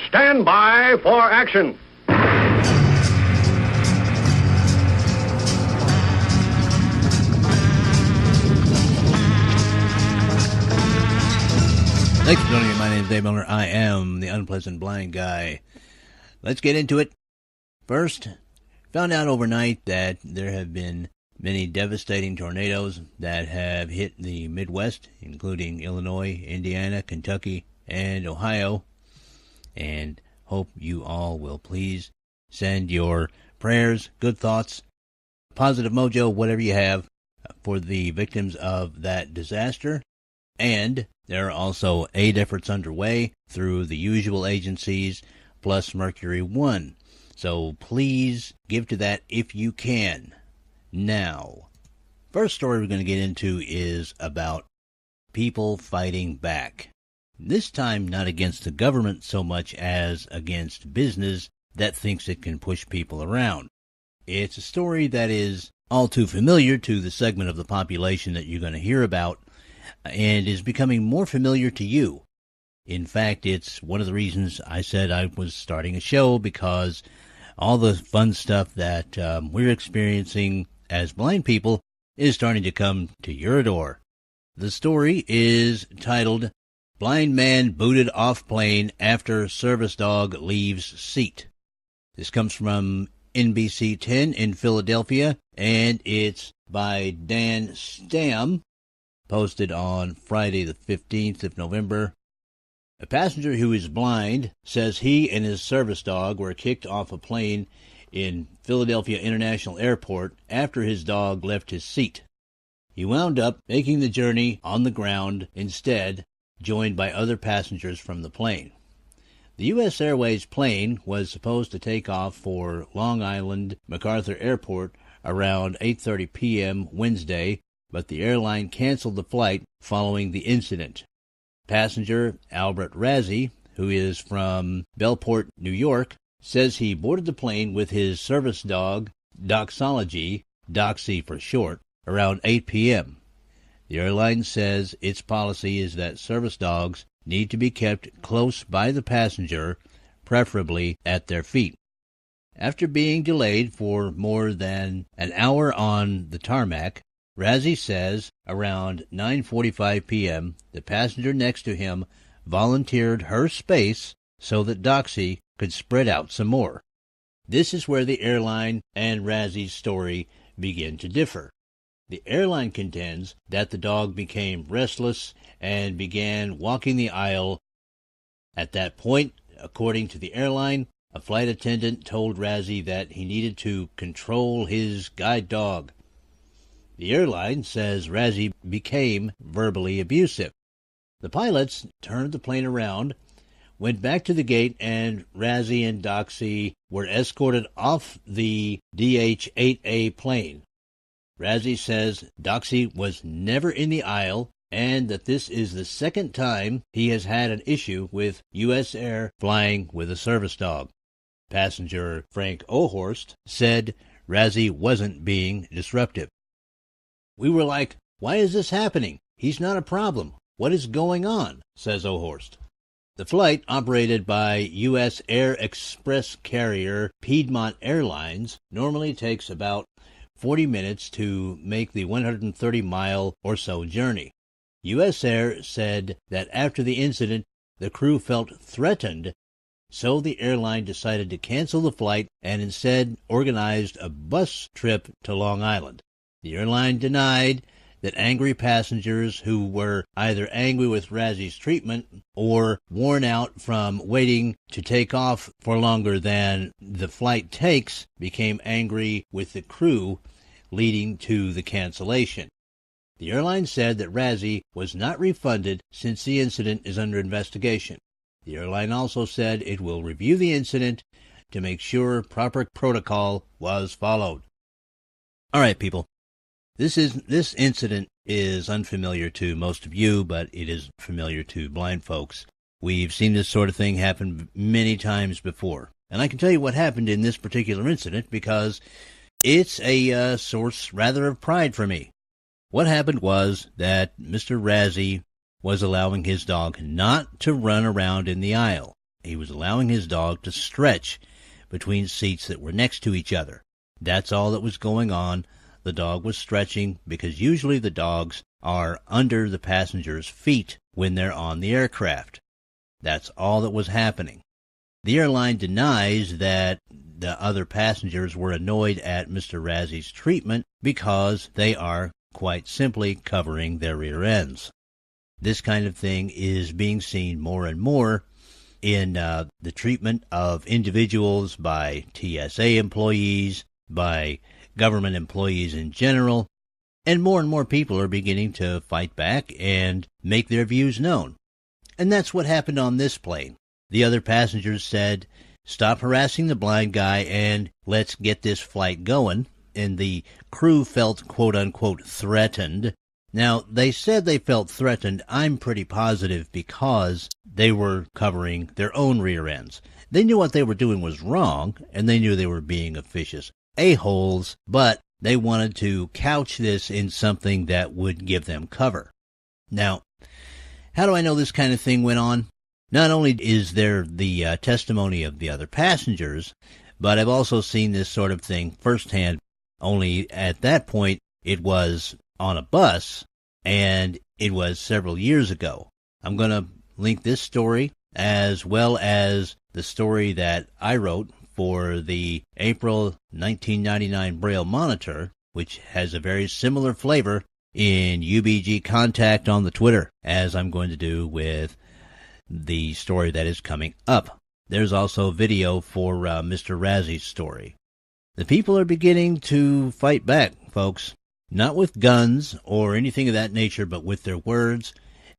stand by for action. Thanks for joining me. My name is Dave Miller. I am the Unpleasant Blind Guy. Let's get into it. First, found out overnight that there have been many devastating tornadoes that have hit the Midwest, including Illinois, Indiana, Kentucky, and Ohio. And hope you all will please send your prayers, good thoughts, positive mojo, whatever you have, for the victims of that disaster. And there are also aid efforts underway through the usual agencies, plus Mercury One. So please give to that if you can. Now, first story we're going to get into is about people fighting back. This time not against the government so much as against business that thinks it can push people around. It's a story that is all too familiar to the segment of the population that you're going to hear about, and is becoming more familiar to you. In fact, it's one of the reasons I said I was starting a show, because all the fun stuff that we're experiencing as blind people is starting to come to your door. The story is titled, Blind Man Booted Off Plane After Service Dog Leaves Seat. This comes from NBC 10 in Philadelphia, and it's by Dan Stam, posted on Friday the 15th of November. A passenger who is blind says he and his service dog were kicked off a plane in Philadelphia International Airport after his dog left his seat. He wound up making the journey on the ground instead, joined by other passengers from the plane. The U.S. Airways plane was supposed to take off for Long Island MacArthur Airport around 8:30 p.m. Wednesday, but the airline canceled the flight following the incident. Passenger Albert Razzie, who is from Bellport, New York, says he boarded the plane with his service dog, Doxology, Doxy for short, around 8 p.m. The airline says its policy is that service dogs need to be kept close by the passenger, preferably at their feet. After being delayed for more than an hour on the tarmac, Razzie says around 9:45 p.m., the passenger next to him volunteered her space so that Doxy could spread out some more. This is where the airline and Razzie's story begin to differ. The airline contends that the dog became restless and began walking the aisle. At that point, according to the airline, a flight attendant told Razzie that he needed to control his guide dog. The airline says Razzie became verbally abusive. The pilots turned the plane around, went back to the gate, and Razzie and Doxy were escorted off the DH-8A plane. Razzie says Doxy was never in the aisle, and that this is the second time he has had an issue with U.S. Air flying with a service dog. Passenger Frank Ohorst said Razzie wasn't being disruptive. We were like, why is this happening? He's not a problem. What is going on? Says Ohorst. The flight, operated by U.S. Air Express carrier Piedmont Airlines, normally takes about 40 minutes to make the 130-mile or so journey. U.S. Air said that after the incident, the crew felt threatened, so the airline decided to cancel the flight and instead organized a bus trip to Long Island. The airline denied that angry passengers who were either angry with Razzie's treatment or worn out from waiting to take off for longer than the flight takes became angry with the crew, leading to the cancellation. The airline said that Razzie was not refunded since the incident is under investigation. The airline also said it will review the incident to make sure proper protocol was followed. All right, people. This incident is unfamiliar to most of you, but it is familiar to blind folks. We've seen this sort of thing happen many times before. And I can tell you what happened in this particular incident because it's a source rather of pride for me. What happened was that Mr. Razzie was allowing his dog not to run around in the aisle. He was allowing his dog to stretch between seats that were next to each other. That's all that was going on. The dog was stretching because usually the dogs are under the passengers' feet when they're on the aircraft. That's all that was happening. The airline denies that the other passengers were annoyed at Mr. Razzi's treatment because they are quite simply covering their rear ends. This kind of thing is being seen more and more in the treatment of individuals by TSA employees, by government employees in general, and more people are beginning to fight back and make their views known. And that's what happened on this plane. The other passengers said, "Stop harassing the blind guy and let's get this flight going." And the crew felt quote-unquote threatened. Now, they said they felt threatened. I'm pretty positive because they were covering their own rear ends. They knew what they were doing was wrong, and they knew they were being officious a-holes, but they wanted to couch this in something that would give them cover. Now, how do I know this kind of thing went on? Not only is there the testimony of the other passengers, but I've also seen this sort of thing firsthand, only at that point it was on a bus, and it was several years ago. I'm going to link this story as well as the story that I wrote for the April 1999 Braille Monitor, which has a very similar flavor, in UBG Contact on the Twitter, as I'm going to do with the story that is coming up. There's also a video for Mr. Razzi's story. The people are beginning to fight back, folks. Not with guns or anything of that nature, but with their words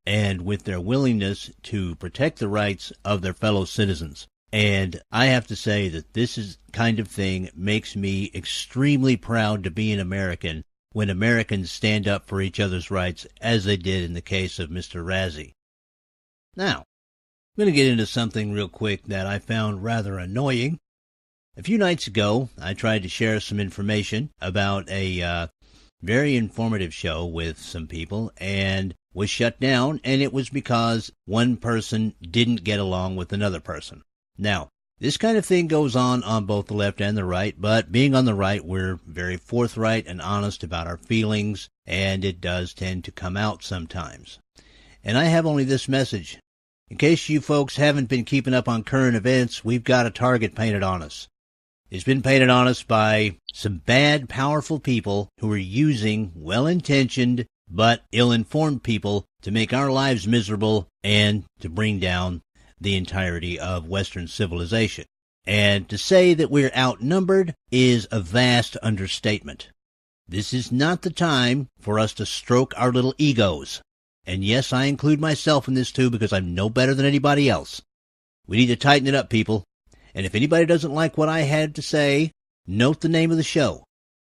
and with their willingness to protect the rights of their fellow citizens. And I have to say that this kind of thing makes me extremely proud to be an American when Americans stand up for each other's rights, as they did in the case of Mr. Razzi. Now, I'm going to get into something real quick that I found rather annoying. A few nights ago, I tried to share some information about a very informative show with some people and was shut down, and it was because one person didn't get along with another person. Now, this kind of thing goes on both the left and the right, but being on the right, we're very forthright and honest about our feelings, and it does tend to come out sometimes. And I have only this message. In case you folks haven't been keeping up on current events, we've got a target painted on us. It's been painted on us by some bad, powerful people who are using well-intentioned but ill-informed people to make our lives miserable and to bring down the entirety of Western civilization. And to say that we're outnumbered is a vast understatement. This is not the time for us to stroke our little egos. And yes, I include myself in this too because I'm no better than anybody else. We need to tighten it up, people. And if anybody doesn't like what I had to say, note the name of the show.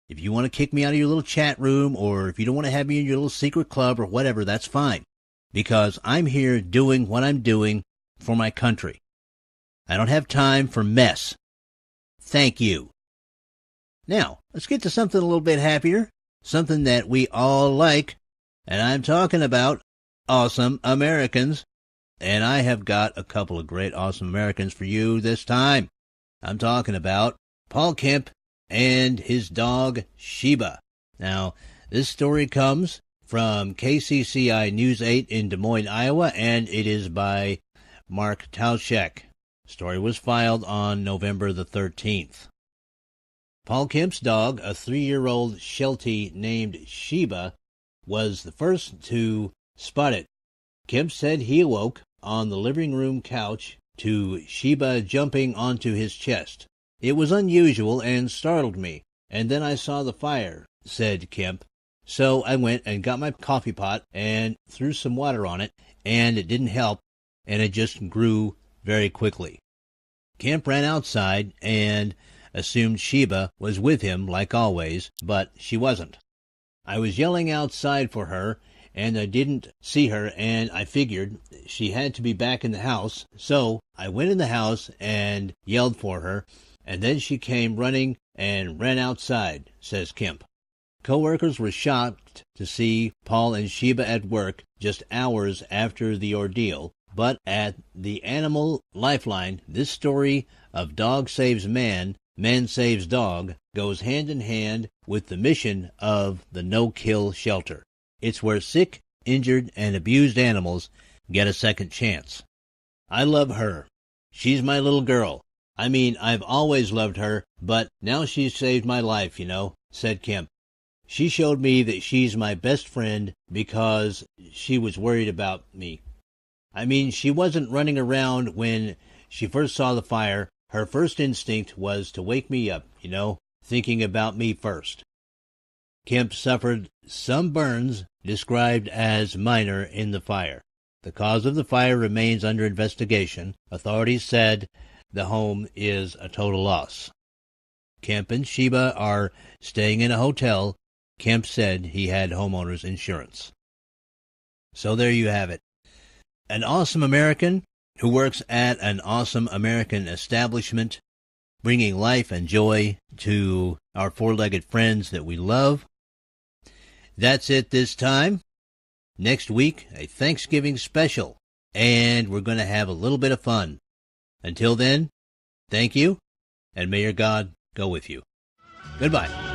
If you want to kick me out of your little chat room, or if you don't want to have me in your little secret club or whatever, that's fine. Because I'm here doing what I'm doing for my country. I don't have time for mess. Thank you. Now, let's get to something a little bit happier. Something that we all like. And I'm talking about awesome Americans. And I have got a couple of great awesome Americans for you this time. I'm talking about Paul Kemp and his dog Sheba. Now, this story comes from KCCI News 8 in Des Moines, Iowa, and it is by Mark Tauschek. The story was filed on November the 13th. Paul Kemp's dog, a 3-year-old Sheltie named Sheba, was the first to spot it. Kemp said he awoke on the living room couch to Sheba jumping onto his chest. It was unusual and startled me, and then I saw the fire, said Kemp. So I went and got my coffee pot and threw some water on it, and it didn't help, and it just grew very quickly. Kemp ran outside and assumed Sheba was with him like always, but she wasn't. I was yelling outside for her, and I didn't see her, and I figured she had to be back in the house, so I went in the house and yelled for her, and then she came running and ran outside, says Kemp. Co-workers were shocked to see Paul and Sheba at work just hours after the ordeal, But at the Animal Lifeline, this story of dog saves man, man saves dog goes hand in hand with the mission of the no-kill shelter. It's where sick, injured, and abused animals get a second chance. I love her. She's my little girl. I mean, I've always loved her, but now she's saved my life, said Kemp. She showed me that she's my best friend because she was worried about me. I mean, she wasn't running around when she first saw the fire. Her first instinct was to wake me up, thinking about me first. Kemp suffered some burns described as minor in the fire. The cause of the fire remains under investigation. Authorities said the home is a total loss. Kemp and Sheba are staying in a hotel. Kemp said he had homeowners insurance. So there you have it. An awesome American who works at an awesome American establishment, bringing life and joy to our four-legged friends that we love. That's it this time. Next week, a Thanksgiving special, and we're going to have a little bit of fun. Until then, thank you, and may your God go with you. Goodbye.